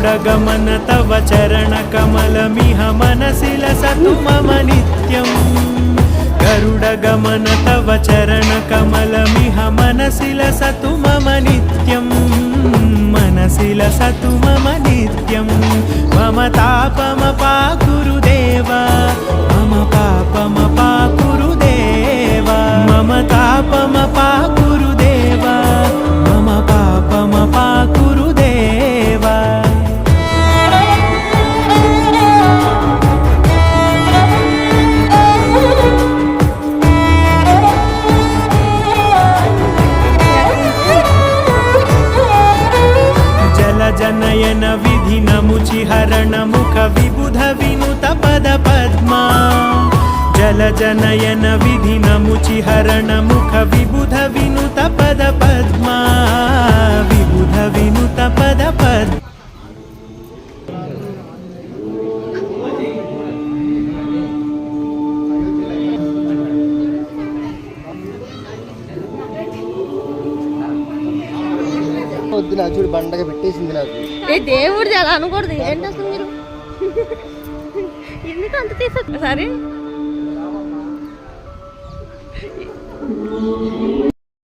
गरुडगमन तव चरणकमलमिह मनसि लसतु मम नित्यम् गरुडगमन तव चरणकमलमिह मनसि लसतु मम नित्यम् मनसि लसतु मम नित्यम् मम तापमपाकुरुदेव मम पापमपाकुरुदेव मम तापमपाकुरुदेव मम पापमपाकुरुदेव जनयन विधिनमुचिहरण मुख विबुध विनुत पद पद्मा जलजनयन विधिनमुचिहरण मुख विबुध विनुत पद पद्मा विबुध विनुत पद पद्मा చూడు బండగా పెట్టేసింది నాకు దేవుడిది అలా అనకూడదు. ఏంటి అసలు మీరు ఎందుకు అంత తీసా సరే